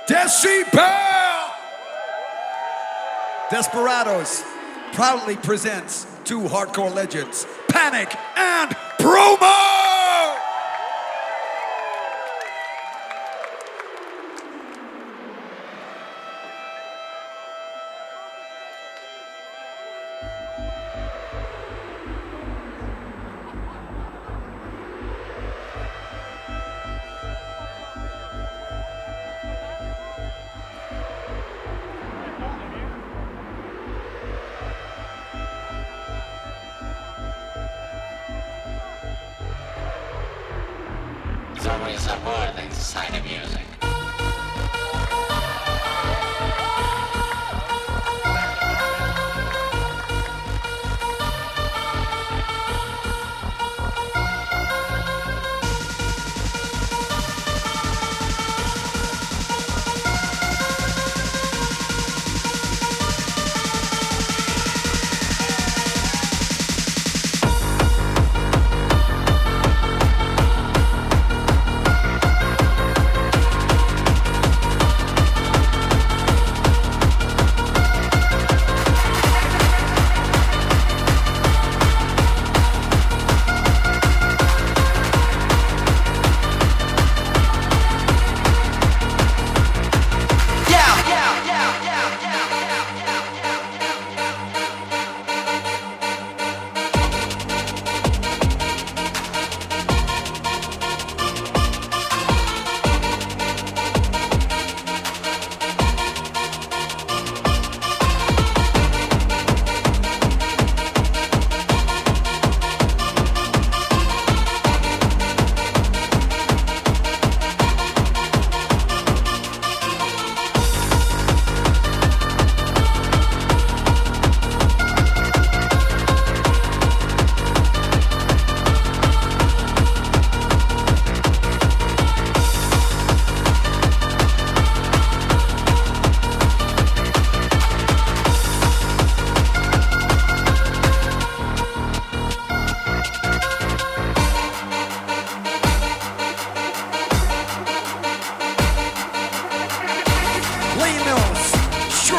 Decibel! Desperados proudly presents two hardcore legends, Panic and Promo! There's always a word that's a sign of music.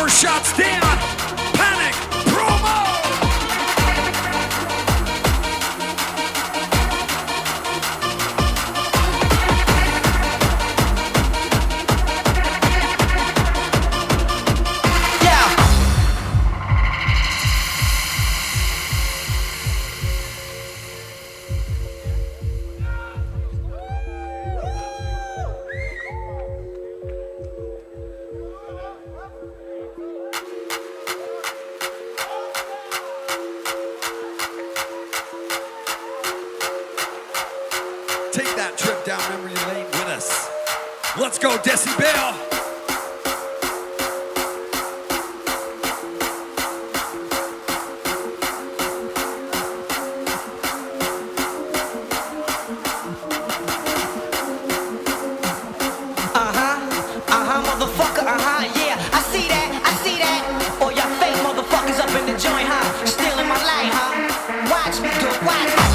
Shots down, Panic, Promo! Take that trip down memory lane with us. Let's go, Decibel! Motherfucker, yeah, I see that. All y'all fake motherfuckers up in the joint, huh? Stealing my light, huh? Watch me do it, watch me.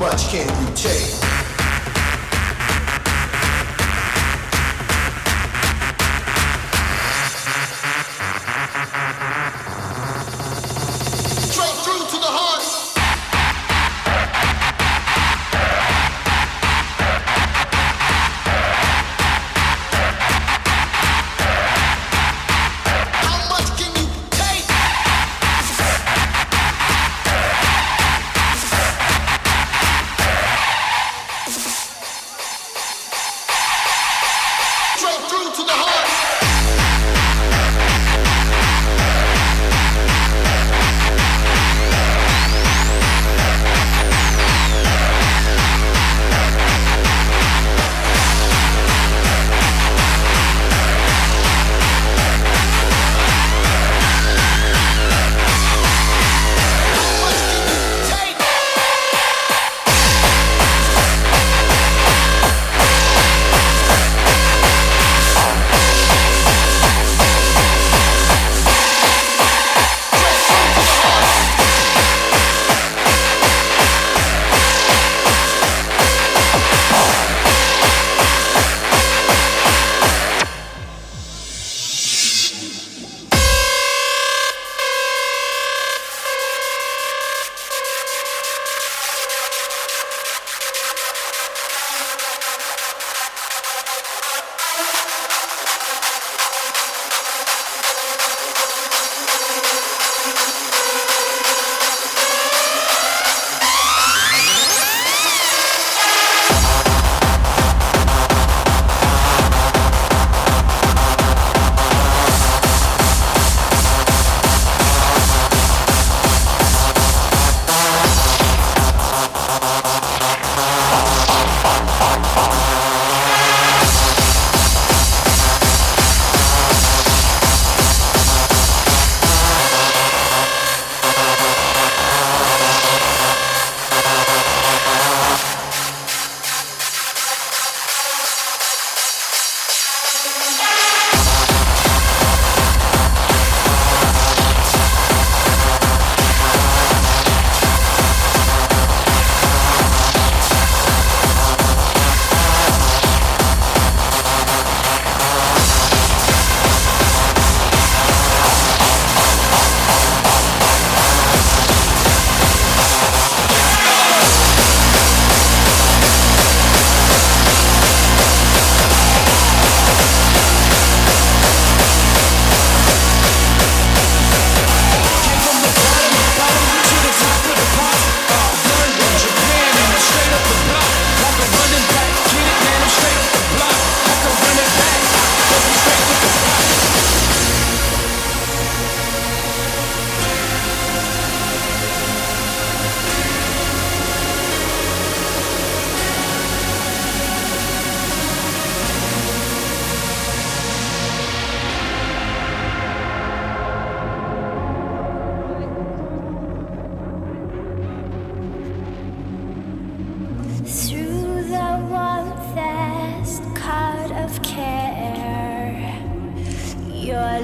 much can you take? Straight through to the heart.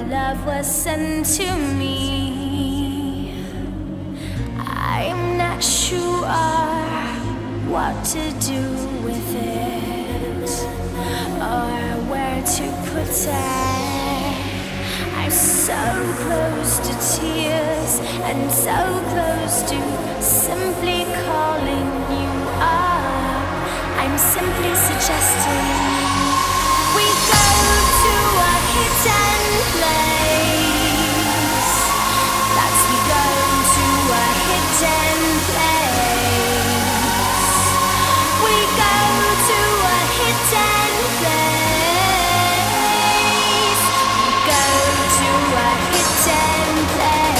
love was sent to me. I'm not sure what to do with it or where to put it. I'm so close to tears and so close to simply calling you up. I'm simply suggesting we go to a hidden place. That's we go to a hidden place. We go to a hidden place. We go to a hidden place.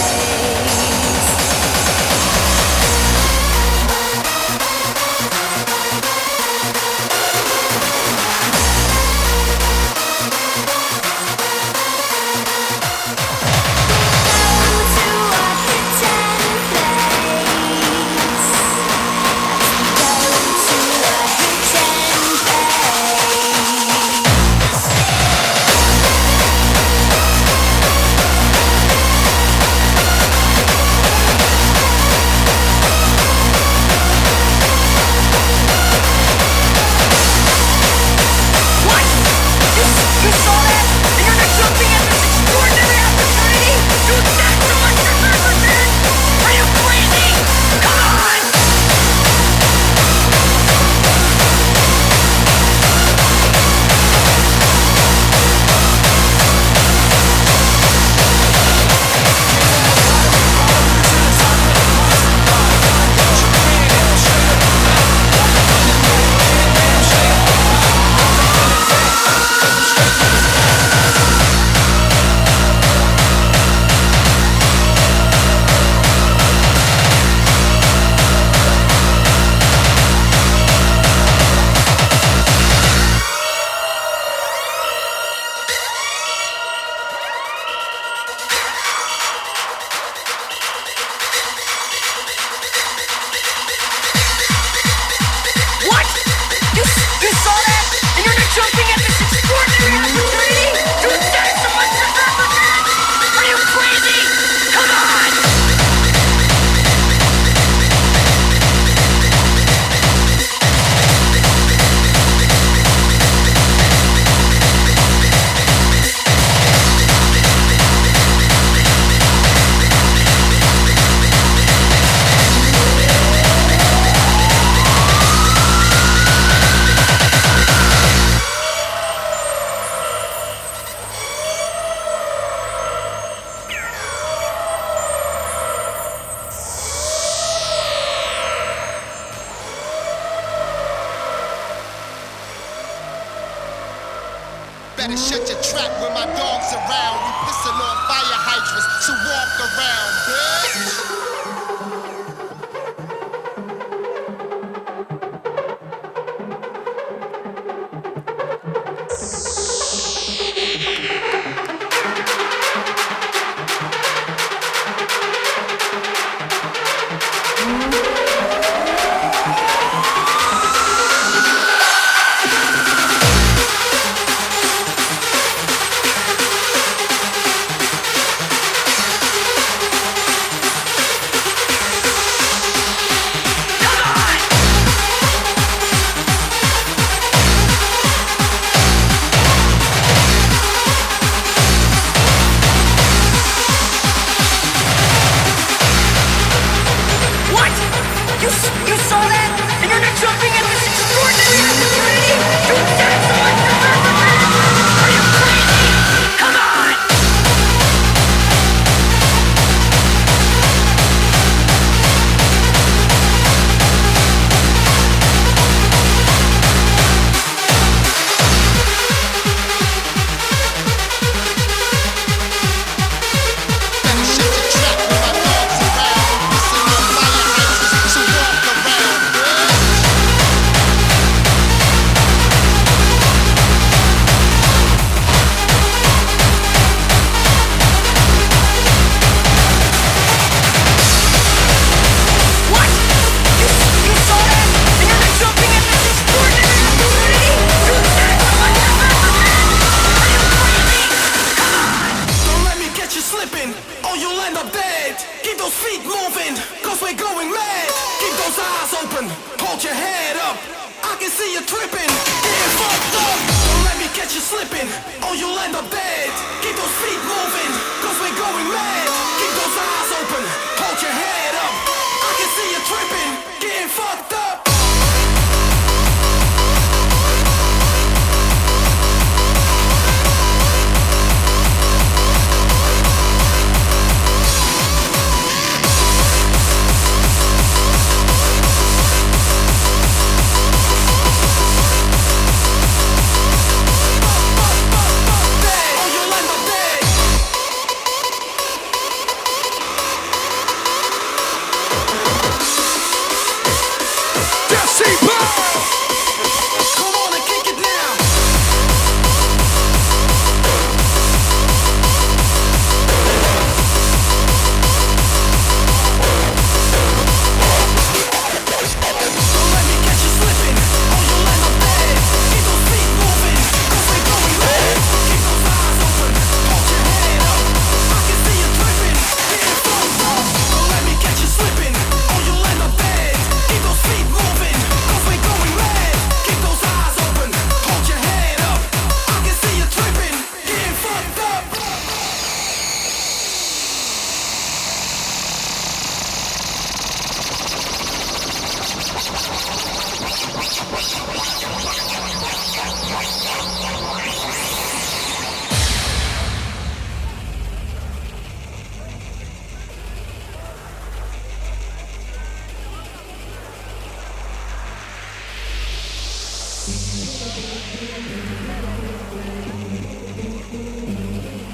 better shut your trap when my dog's around. We pissing on fire hydrants, so walk around, bitch.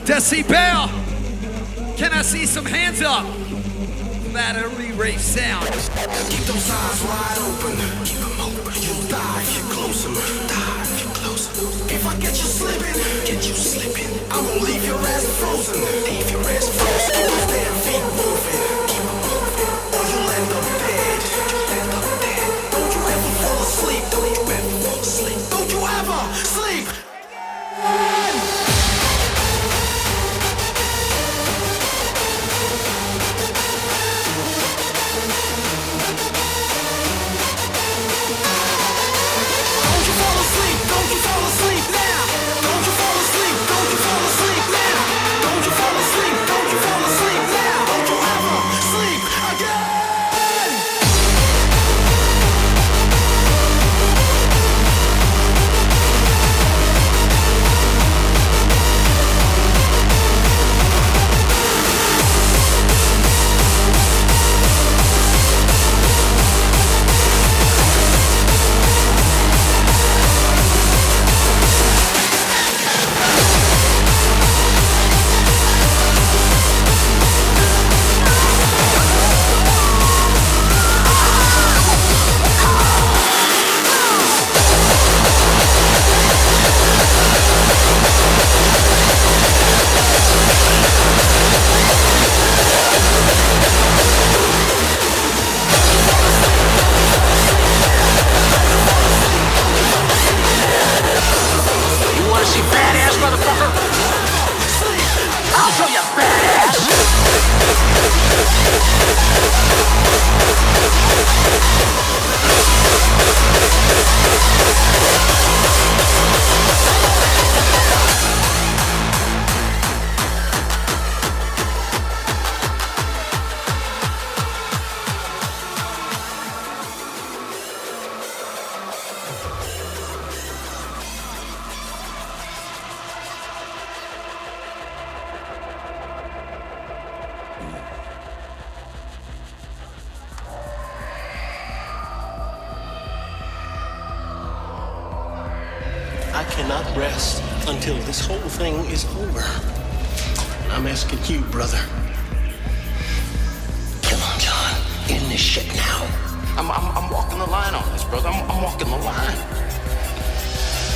Decibel, can I see some hands up? That a re-rave sound. Keep those eyes wide open. Keep them open. You'll die if you're close them. Die if you're close them. If I get you slipping, I won't leave your ass frozen. Leave your ass frozen. Keep those damn feet moving. Keep them moving. Or you'll end up dead. Don't you ever fall asleep. Don't you ever fall asleep. Don't you ever sleep. Don't you fall asleep now. I cannot rest until this whole thing is over. I'm asking you, brother. Kill him, John. End this shit now. I'm walking the line on this, brother. I'm walking the line.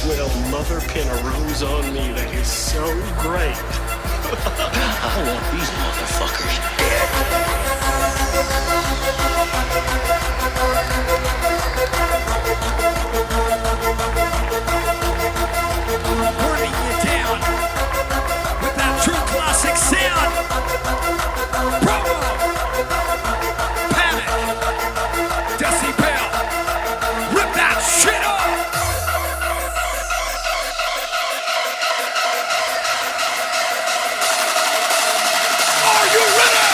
Well, Mother pin a rose on me. That is so great. I want these motherfuckers dead. Burning you down with that true classic sound. Promo. Panic. Decibel. Rip that shit up. Are you ready?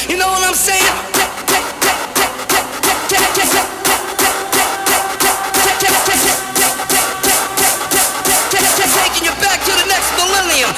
You know what I'm saying? Taking you back to the next millennium.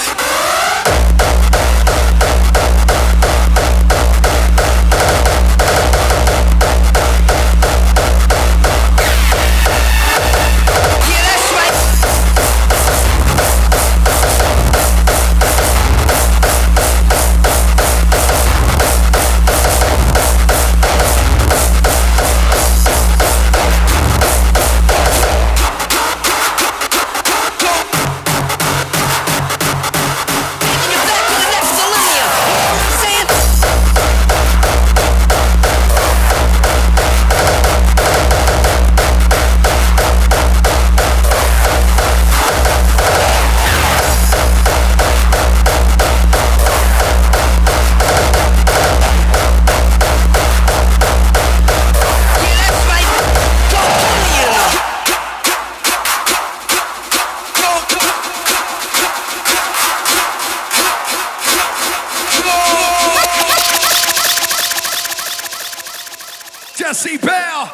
Decibel,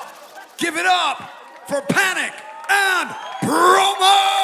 give it up for Panic and Promo!